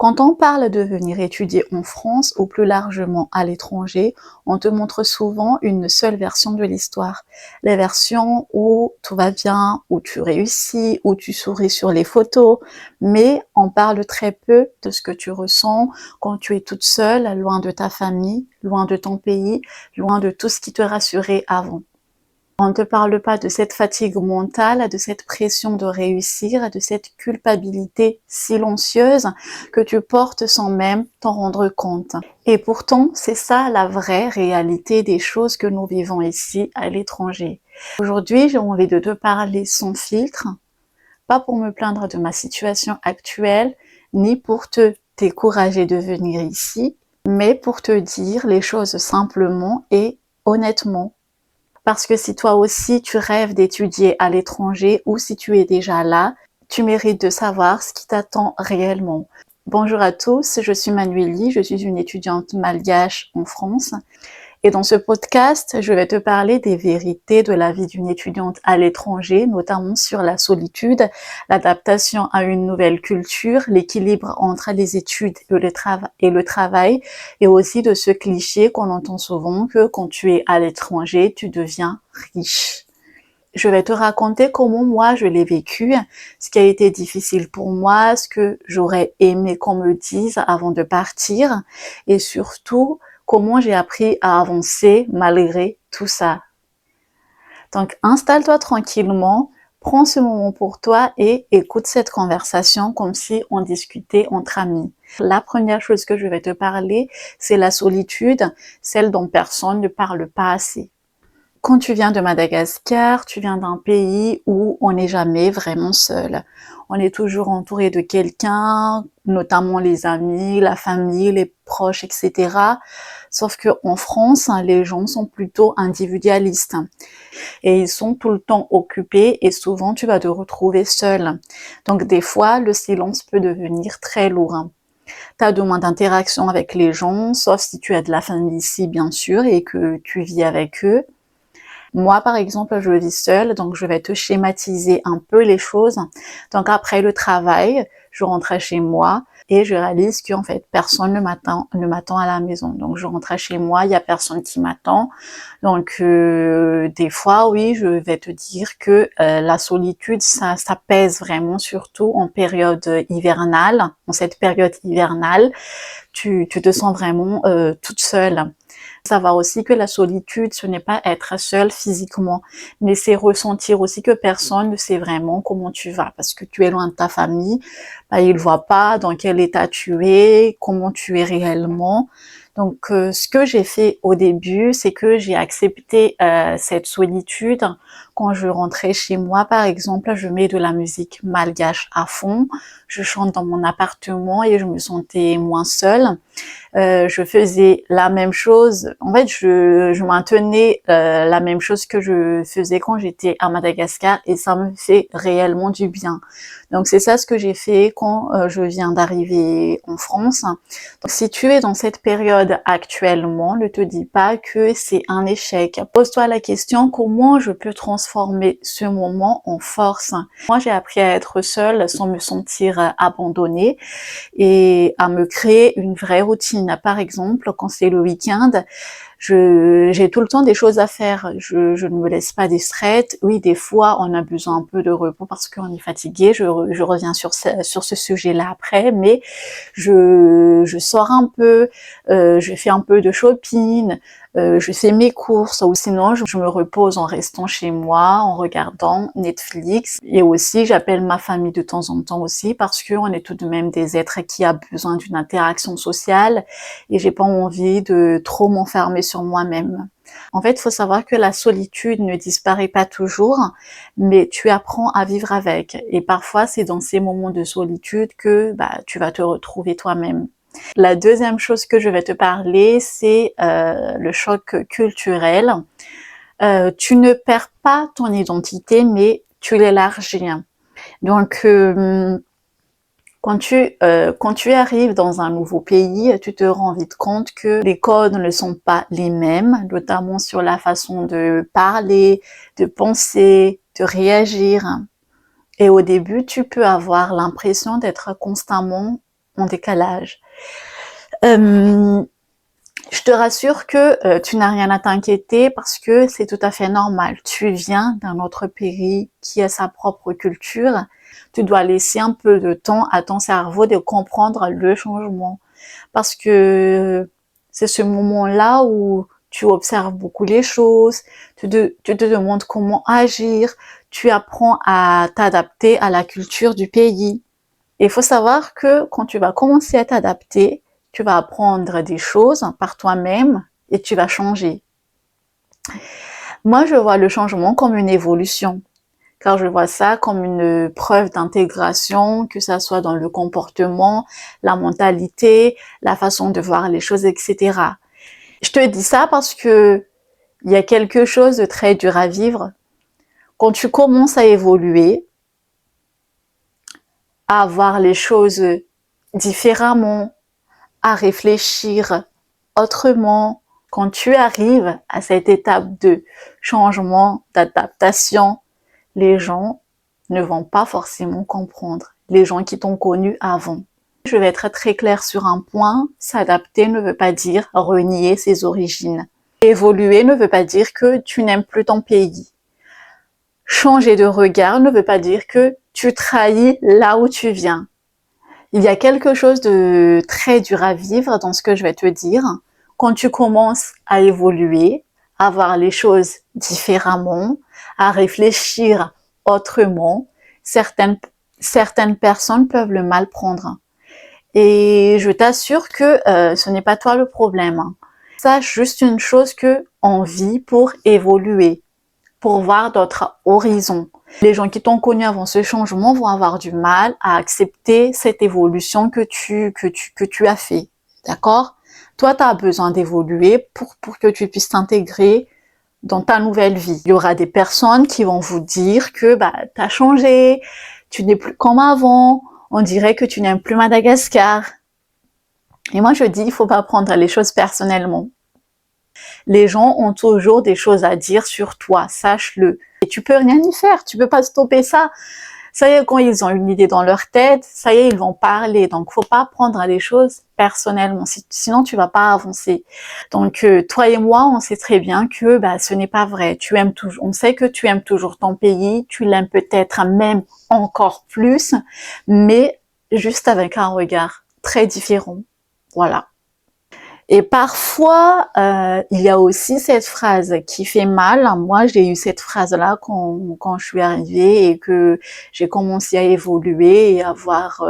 Quand on parle de venir étudier en France ou plus largement à l'étranger, on te montre souvent une seule version de l'histoire. La version où tout va bien, où tu réussis, où tu souris sur les photos, mais on parle très peu de ce que tu ressens quand tu es toute seule, loin de ta famille, loin de ton pays, loin de tout ce qui te rassurait avant. On ne te parle pas de cette fatigue mentale, de cette pression de réussir, de cette culpabilité silencieuse que tu portes sans même t'en rendre compte. Et pourtant, c'est ça la vraie réalité des choses que nous vivons ici à l'étranger. Aujourd'hui, j'ai envie de te parler sans filtre, pas pour me plaindre de ma situation actuelle, ni pour te décourager de venir ici, mais pour te dire les choses simplement et honnêtement. Parce que si toi aussi tu rêves d'étudier à l'étranger ou si tu es déjà là, tu mérites de savoir ce qui t'attend réellement. Bonjour à tous, je suis Manueli, je suis une étudiante malgache en France. Et dans ce podcast, je vais te parler des vérités de la vie d'une étudiante à l'étranger, notamment sur la solitude, l'adaptation à une nouvelle culture, l'équilibre entre les études et le travail, et aussi de ce cliché qu'on entend souvent que quand tu es à l'étranger, tu deviens riche. Je vais te raconter comment moi je l'ai vécu, ce qui a été difficile pour moi, ce que j'aurais aimé qu'on me dise avant de partir, et surtout comment j'ai appris à avancer malgré tout ça. Donc installe-toi tranquillement, prends ce moment pour toi et écoute cette conversation comme si on discutait entre amis. La première chose que je vais te parler, c'est la solitude, celle dont personne ne parle pas assez. Quand tu viens de Madagascar, tu viens d'un pays où on n'est jamais vraiment seul. On est toujours entouré de quelqu'un, notamment les amis, la famille, les proches, etc. Sauf que en France, les gens sont plutôt individualistes et ils sont tout le temps occupés et souvent tu vas te retrouver seul. Donc des fois, le silence peut devenir très lourd. Tu as moins d'interaction avec les gens, sauf si tu as de la famille ici, bien sûr, et que tu vis avec eux. Moi, par exemple, je vis seule, donc je vais te schématiser un peu les choses. Donc après le travail, je rentrais chez moi et je réalise qu'en fait, personne ne m'attend à la maison. Donc je rentrais chez moi, il y a personne qui m'attend. Donc des fois, oui, je vais te dire que la solitude, ça pèse vraiment, surtout en période hivernale. En cette période hivernale, tu te sens vraiment toute seule. Savoir aussi que la solitude, ce n'est pas être seul physiquement, mais c'est ressentir aussi que personne ne sait vraiment comment tu vas, parce que tu es loin de ta famille, bah, ils ne voient pas dans quel état tu es, comment tu es réellement. Donc, ce que j'ai fait au début, c'est que j'ai accepté cette solitude. Quand je rentrais chez moi, par exemple, je mets de la musique malgache à fond, je chante dans mon appartement et je me sentais moins seule. Je faisais la même chose. En fait, je maintenais la même chose que je faisais quand j'étais à Madagascar et ça me fait réellement du bien. Donc c'est ça ce que j'ai fait quand je viens d'arriver en France. Donc si tu es dans cette période actuellement, ne te dis pas que c'est un échec. Pose-toi la question comment je peux transformer ce moment en force. Moi, j'ai appris à être seule sans me sentir abandonnée et à me créer une vraie routine. Par exemple, quand c'est le week-end, j'ai tout le temps des choses à faire. Je ne me laisse pas distraite. Oui, des fois, on a besoin un peu de repos parce qu'on est fatigué. Je reviens sur ce sujet-là après, mais je sors un peu, je fais un peu de shopping, je fais mes courses ou sinon je me repose en restant chez moi, en regardant Netflix. Et aussi, j'appelle ma famille de temps en temps aussi parce qu'on est tout de même des êtres qui a besoin d'une interaction sociale et j'ai pas envie de trop m'enfermer sur moi-même. En fait, il faut savoir que la solitude ne disparaît pas toujours, mais tu apprends à vivre avec. Et parfois, c'est dans ces moments de solitude que tu vas te retrouver toi-même. La deuxième chose que je vais te parler, c'est le choc culturel. Tu ne perds pas ton identité, mais tu l'élargis. Donc, quand tu arrives dans un nouveau pays, tu te rends vite compte que les codes ne sont pas les mêmes, notamment sur la façon de parler, de penser, de réagir. Et au début, tu peux avoir l'impression d'être constamment en décalage. Je te rassure que tu n'as rien à t'inquiéter parce que c'est tout à fait normal. Tu viens d'un autre pays qui a sa propre culture. Tu dois laisser un peu de temps à ton cerveau de comprendre le changement parce que c'est ce moment-là où tu observes beaucoup les choses, tu te demandes comment agir, tu apprends à t'adapter à la culture du pays. Et il faut savoir que quand tu vas commencer à t'adapter, tu vas apprendre des choses par toi-même et tu vas changer. Moi, je vois le changement comme une évolution, car je vois ça comme une preuve d'intégration, que ça soit dans le comportement, la mentalité, la façon de voir les choses, etc. Je te dis ça parce que il y a quelque chose de très dur à vivre. Quand tu commences à évoluer, à voir les choses différemment, à réfléchir autrement, quand tu arrives à cette étape de changement, d'adaptation, les gens ne vont pas forcément comprendre, les gens qui t'ont connu avant. Je vais être très claire sur un point, s'adapter ne veut pas dire renier ses origines. Évoluer ne veut pas dire que tu n'aimes plus ton pays. Changer de regard ne veut pas dire que tu trahis là où tu viens. Il y a quelque chose de très dur à vivre dans ce que je vais te dire. Quand tu commences à évoluer, à voir les choses différemment, à réfléchir autrement, certaines personnes peuvent le mal prendre. Et je t'assure que ce n'est pas toi le problème. Sache juste une chose, que on vit pour évoluer, pour voir d'autres horizons. Les gens qui t'ont connu avant ce changement vont avoir du mal à accepter cette évolution que tu as fait. D'accord? Toi, tu as besoin d'évoluer pour que tu puisses t'intégrer dans ta nouvelle vie. Il y aura des personnes qui vont vous dire que tu as changé, tu n'es plus comme avant, on dirait que tu n'aimes plus Madagascar. Et moi, je dis, il faut pas prendre les choses personnellement. Les gens ont toujours des choses à dire sur toi, sache-le. Et tu peux rien y faire, tu peux pas stopper ça. Ça y est, quand ils ont une idée dans leur tête, ça y est, ils vont parler. Donc, faut pas prendre les choses personnellement, sinon tu vas pas avancer. Donc, toi et moi, on sait très bien que ce n'est pas vrai. Tu aimes toujours, on sait que tu aimes toujours ton pays, tu l'aimes peut-être même encore plus, mais juste avec un regard très différent. Voilà. Et parfois, il y a aussi cette phrase qui fait mal. Moi, j'ai eu cette phrase-là quand je suis arrivée et que j'ai commencé à évoluer et avoir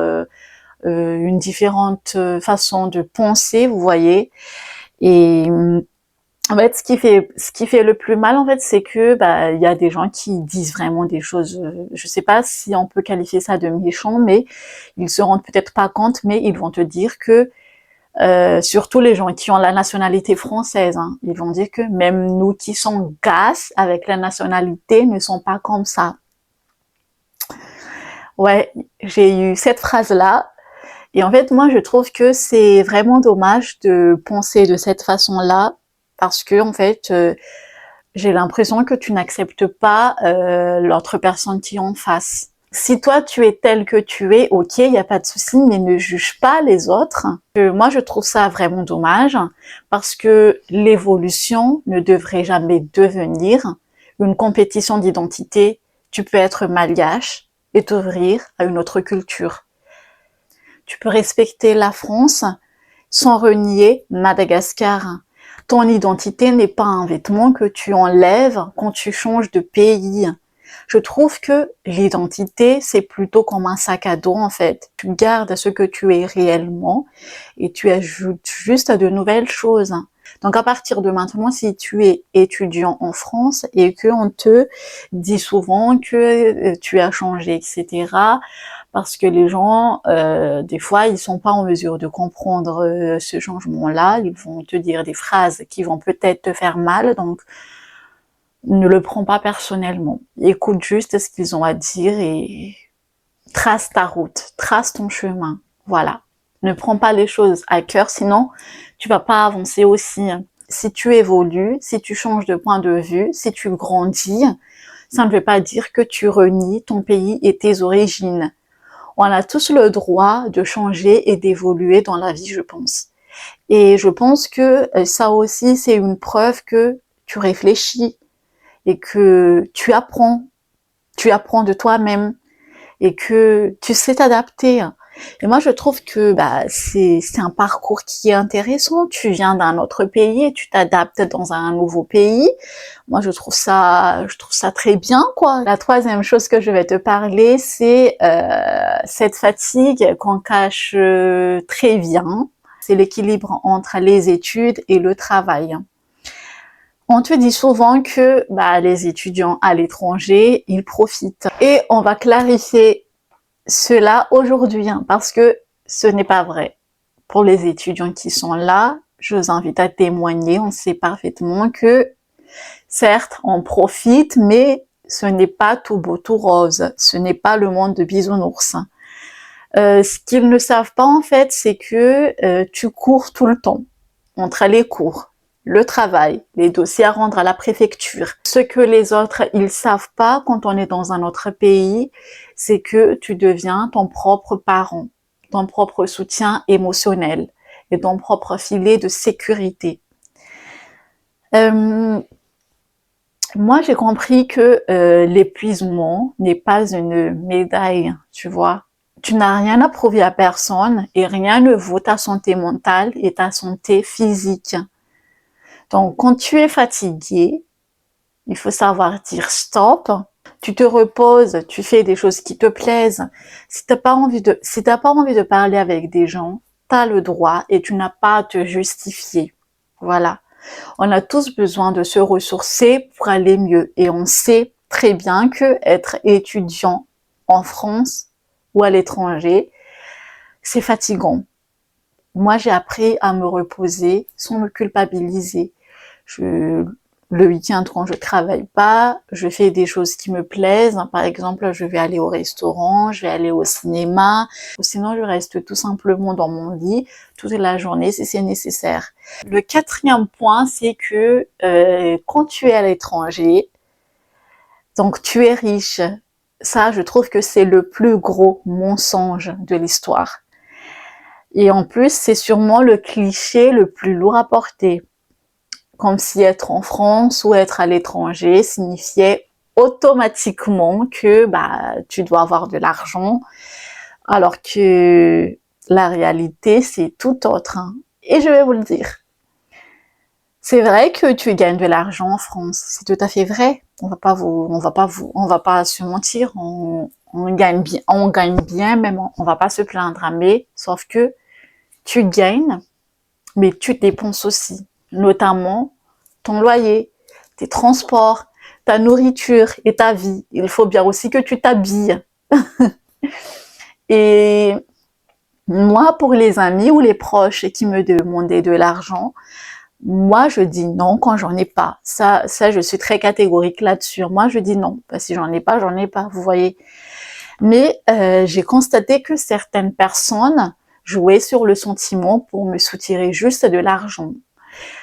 une différente façon de penser, vous voyez. Et en fait, ce qui fait le plus mal, en fait, c'est que il y a des gens qui disent vraiment des choses. Je sais pas si on peut qualifier ça de méchant, mais ils se rendent peut-être pas compte, mais ils vont te dire que surtout les gens qui ont la nationalité française, ils vont dire que même nous qui sommes GAS avec la nationalité ne sont pas comme ça. Ouais, j'ai eu cette phrase-là. Et en fait, moi, je trouve que c'est vraiment dommage de penser de cette façon-là parce que, en fait, j'ai l'impression que tu n'acceptes pas l'autre personne qui est en face. Si toi, tu es tel que tu es, ok, il n'y a pas de souci, mais ne juge pas les autres. Moi, je trouve ça vraiment dommage parce que l'évolution ne devrait jamais devenir une compétition d'identité. Tu peux être malgache et t'ouvrir à une autre culture. Tu peux respecter la France sans renier Madagascar. Ton identité n'est pas un vêtement que tu enlèves quand tu changes de pays. Je trouve que l'identité, c'est plutôt comme un sac à dos, en fait. Tu gardes ce que tu es réellement et tu ajoutes juste de nouvelles choses. Donc, à partir de maintenant, si tu es étudiant en France et qu'on te dit souvent que tu as changé, etc., parce que les gens, des fois, ils sont pas en mesure de comprendre ce changement-là. Ils vont te dire des phrases qui vont peut-être te faire mal, donc ne le prends pas personnellement. Écoute juste ce qu'ils ont à dire et trace ta route, trace ton chemin. Voilà. Ne prends pas les choses à cœur, sinon tu vas pas avancer aussi. Si tu évolues, si tu changes de point de vue, si tu grandis, ça ne veut pas dire que tu renies ton pays et tes origines. On a tous le droit de changer et d'évoluer dans la vie, je pense. Et je pense que ça aussi, c'est une preuve que tu réfléchis et que tu apprends de toi-même et que tu sais t'adapter. Et moi, je trouve que c'est un parcours qui est intéressant. Tu viens d'un autre pays et tu t'adaptes dans un nouveau pays. Moi, je trouve ça très bien, quoi. La troisième chose que je vais te parler, c'est cette fatigue qu'on cache très bien. C'est l'équilibre entre les études et le travail. On te dit souvent que les étudiants à l'étranger, ils profitent. Et on va clarifier cela aujourd'hui, parce que ce n'est pas vrai. Pour les étudiants qui sont là, je vous invite à témoigner. On sait parfaitement que, certes, on profite, mais ce n'est pas tout beau, tout rose. Ce n'est pas le monde de bisounours. Ce qu'ils ne savent pas, en fait, c'est que tu cours tout le temps entre les cours, le travail, les dossiers à rendre à la préfecture. Ce que les autres, ils savent pas quand on est dans un autre pays, c'est que tu deviens ton propre parent, ton propre soutien émotionnel et ton propre filet de sécurité. Moi, j'ai compris que l'épuisement n'est pas une médaille, tu vois. Tu n'as rien à prouver à personne et rien ne vaut ta santé mentale et ta santé physique. Donc, quand tu es fatigué, il faut savoir dire stop. Tu te reposes, tu fais des choses qui te plaisent. Si t'as pas envie de parler avec des gens, t'as le droit et tu n'as pas à te justifier. Voilà. On a tous besoin de se ressourcer pour aller mieux. Et on sait très bien que être étudiant en France ou à l'étranger, c'est fatigant. Moi, j'ai appris à me reposer sans me culpabiliser. Le week-end, quand je travaille pas, je fais des choses qui me plaisent. Par exemple, je vais aller au restaurant, je vais aller au cinéma. Ou sinon, je reste tout simplement dans mon lit toute la journée si c'est nécessaire. Le quatrième point, c'est que quand tu es à l'étranger, donc tu es riche. Ça, je trouve que c'est le plus gros mensonge de l'histoire. Et en plus, c'est sûrement le cliché le plus lourd à porter. Comme si être en France ou être à l'étranger signifiait automatiquement que tu dois avoir de l'argent, alors que la réalité, c'est tout autre. Et je vais vous le dire. C'est vrai que tu gagnes de l'argent en France, c'est tout à fait vrai. On va pas se mentir, on gagne bien, même on va pas se plaindre, mais sauf que tu gagnes, mais tu dépenses aussi, notamment ton loyer, tes transports, ta nourriture et ta vie. Il faut bien aussi que tu t'habilles. Et moi, pour les amis ou les proches qui me demandaient de l'argent, moi, je dis non quand j'en ai pas. Ça, je suis très catégorique là-dessus. Moi, je dis non. Si j'en ai pas, vous voyez. Mais j'ai constaté que certaines personnes jouaient sur le sentiment pour me soutirer juste de l'argent.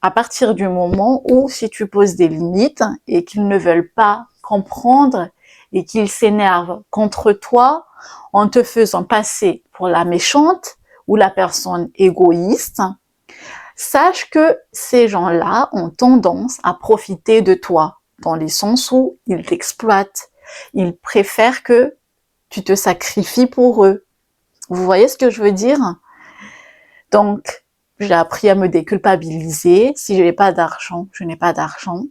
À partir du moment où, si tu poses des limites et qu'ils ne veulent pas comprendre et qu'ils s'énervent contre toi en te faisant passer pour la méchante ou la personne égoïste, sache que ces gens-là ont tendance à profiter de toi, dans le sens où ils t'exploitent. Ils préfèrent que tu te sacrifies pour eux. Vous voyez ce que je veux dire? Donc, j'ai appris à me déculpabiliser. Si je n'ai pas d'argent, je n'ai pas d'argent.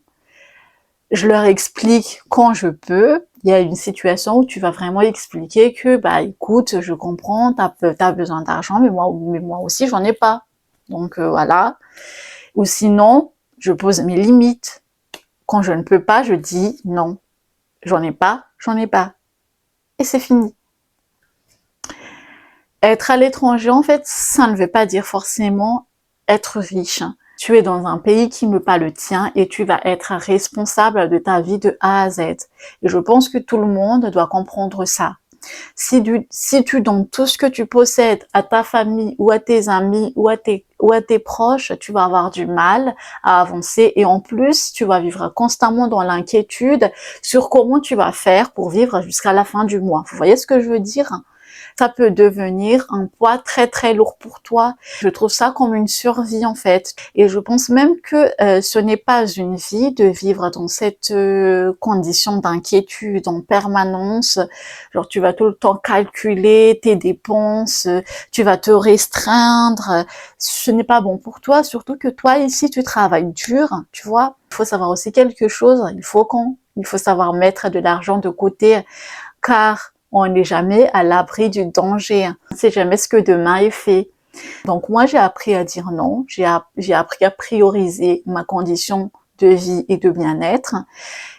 Je leur explique quand je peux. Il y a une situation où tu vas vraiment expliquer que, écoute, je comprends, t'as besoin d'argent, mais moi aussi, j'en ai pas. Donc, voilà. Ou sinon, je pose mes limites. Quand je ne peux pas, je dis non. J'en ai pas. Et c'est fini. Être à l'étranger, en fait, ça ne veut pas dire forcément être riche. Tu es dans un pays qui n'est pas le tien et tu vas être responsable de ta vie de A à Z. Et je pense que tout le monde doit comprendre ça. Si tu donnes tout ce que tu possèdes à ta famille ou à tes amis ou à tes proches, tu vas avoir du mal à avancer et en plus, tu vas vivre constamment dans l'inquiétude sur comment tu vas faire pour vivre jusqu'à la fin du mois. Vous voyez ce que je veux dire? ça peut devenir un poids très très lourd pour toi. Je trouve ça comme une survie en fait. Et je pense même que ce n'est pas une vie de vivre dans cette condition d'inquiétude en permanence. Genre tu vas tout le temps calculer tes dépenses, tu vas te restreindre. Ce n'est pas bon pour toi, surtout que toi ici tu travailles dur, tu vois. Il faut savoir aussi quelque chose, il faut savoir mettre de l'argent de côté, car on n'est jamais à l'abri du danger. On ne sait jamais ce que demain est fait. Donc moi, j'ai appris à dire non, j'ai appris à prioriser ma condition de vie et de bien-être.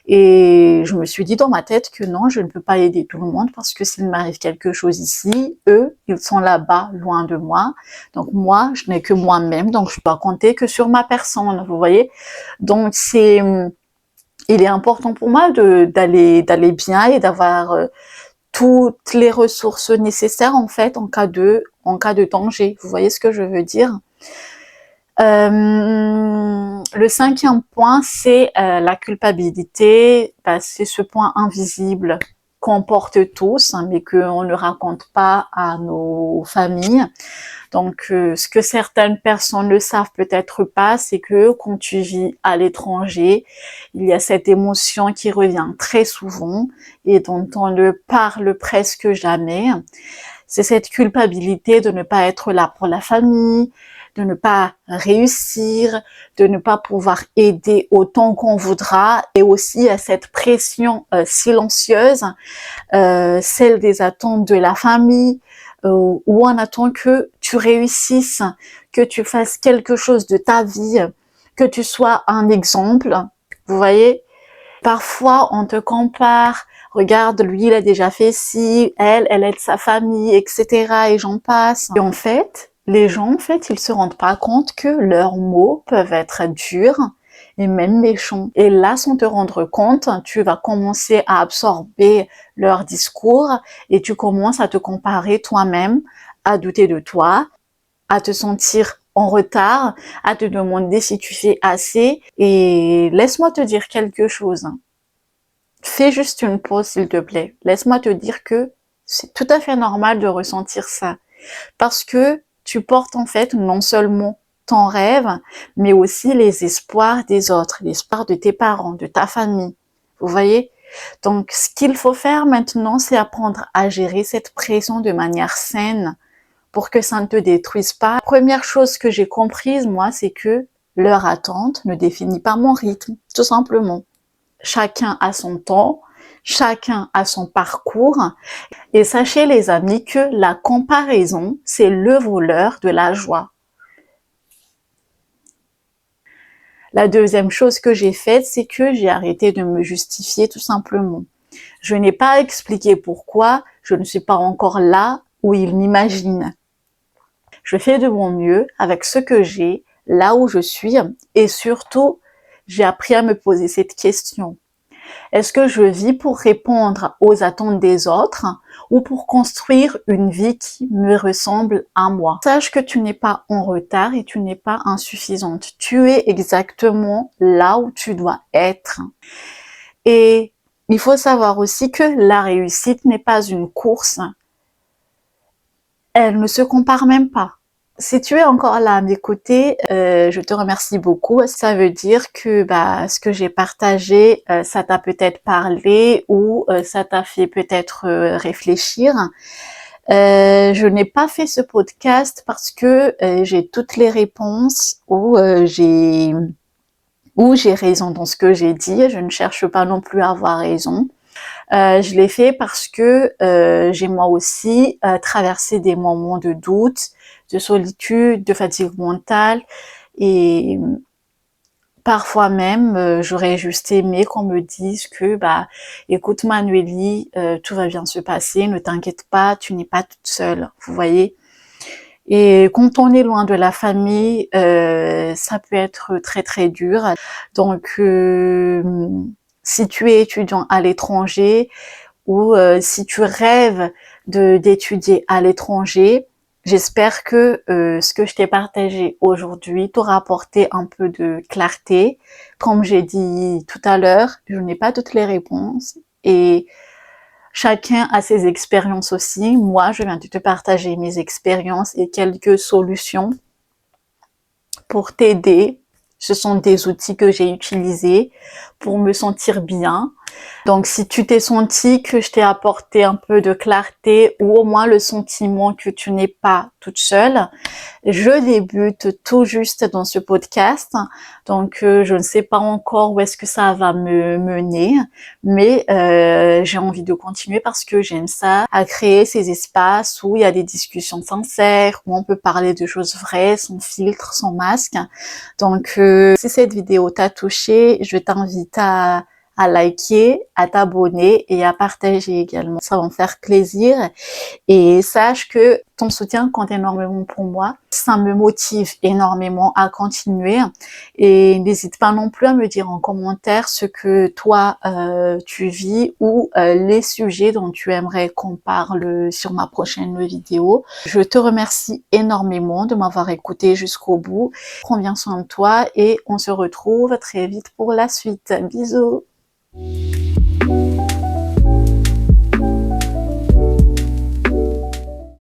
Et je me suis dit dans ma tête que non, je ne peux pas aider tout le monde parce que s'il m'arrive quelque chose ici, eux, ils sont là-bas, loin de moi. Donc moi, je n'ai que moi-même, donc je dois compter que sur ma personne, vous voyez. Donc il est important pour moi d'aller bien et d'avoir toutes les ressources nécessaires en fait en cas de danger. Vous voyez ce que je veux dire? Le cinquième point, c'est la culpabilité. C'est ce point invisible qu'on porte tous, hein, mais qu'on ne raconte pas à nos familles. Donc, ce que certaines personnes ne savent peut-être pas, c'est que quand tu vis à l'étranger, il y a cette émotion qui revient très souvent et dont on ne parle presque jamais. C'est cette culpabilité de ne pas être là pour la famille, de ne pas réussir, de ne pas pouvoir aider autant qu'on voudra, et aussi à cette pression silencieuse, celle des attentes de la famille, où on attend que tu réussisses, que tu fasses quelque chose de ta vie, que tu sois un exemple. Vous voyez, parfois on te compare, regarde, lui il a déjà fait ci, elle aide sa famille, etc. et j'en passe. Et en fait, les gens, en fait, ils se rendent pas compte que leurs mots peuvent être durs et même méchants. Et là, sans te rendre compte, tu vas commencer à absorber leur discours et tu commences à te comparer toi-même, à douter de toi, à te sentir en retard, à te demander si tu fais assez. Et laisse-moi te dire quelque chose. Fais juste une pause, s'il te plaît. Laisse-moi te dire que c'est tout à fait normal de ressentir ça. Parce que tu portes en fait non seulement ton rêve, mais aussi les espoirs des autres, l'espoir de tes parents, de ta famille. Vous voyez? Donc, ce qu'il faut faire maintenant, c'est apprendre à gérer cette pression de manière saine pour que ça ne te détruise pas. La première chose que j'ai comprise, moi, c'est que leur attente ne définit pas mon rythme, tout simplement. Chacun a son temps, chacun a son parcours. Et sachez les amis que la comparaison, c'est le voleur de la joie. La deuxième chose que j'ai faite, c'est que j'ai arrêté de me justifier tout simplement. Je n'ai pas expliqué pourquoi je ne suis pas encore là où ils m'imaginent. Je fais de mon mieux avec ce que j'ai, là où je suis, et surtout, j'ai appris à me poser cette question. Est-ce que je vis pour répondre aux attentes des autres ou pour construire une vie qui me ressemble à moi? Sache que tu n'es pas en retard et tu n'es pas insuffisante. Tu es exactement là où tu dois être. Et il faut savoir aussi que la réussite n'est pas une course. Elle ne se compare même pas. Si tu es encore là à mes côtés, je te remercie beaucoup. Ça veut dire que ce que j'ai partagé, ça t'a peut-être parlé ou ça t'a fait peut-être réfléchir. Je n'ai pas fait ce podcast parce que j'ai toutes les réponses ou j'ai raison dans ce que j'ai dit. Je ne cherche pas non plus à avoir raison. Je l'ai fait parce que j'ai moi aussi traversé des moments de doute, de solitude, de fatigue mentale et parfois même j'aurais juste aimé qu'on me dise que écoute Manuélie, tout va bien se passer, ne t'inquiète pas, tu n'es pas toute seule, vous voyez. Et quand on est loin de la famille, ça peut être très très dur. Donc si tu es étudiant à l'étranger ou si tu rêves d'étudier à l'étranger, j'espère que ce que je t'ai partagé aujourd'hui t'aura apporté un peu de clarté. Comme j'ai dit tout à l'heure, je n'ai pas toutes les réponses et Chacun a ses expériences aussi. Moi, je viens de te partager mes expériences et quelques solutions pour t'aider. Ce sont des outils que j'ai utilisés pour me sentir bien. Donc, si tu t'es senti que je t'ai apporté un peu de clarté ou au moins le sentiment que tu n'es pas toute seule, je débute tout juste dans ce podcast. Donc, je ne sais pas encore où est-ce que ça va me mener, mais j'ai envie de continuer parce que j'aime ça, à créer ces espaces où il y a des discussions sincères, où on peut parler de choses vraies, sans filtre, sans masque. Donc, si cette vidéo t'a touché, je t'invite à liker, à t'abonner et à partager également. Ça va me faire plaisir et sache que ton soutien compte énormément pour moi. Ça me motive énormément à continuer et n'hésite pas non plus à me dire en commentaire ce que toi tu vis ou les sujets dont tu aimerais qu'on parle sur ma prochaine vidéo. Je te remercie énormément de m'avoir écouté jusqu'au bout. Prends bien soin de toi et on se retrouve très vite pour la suite. Bisous!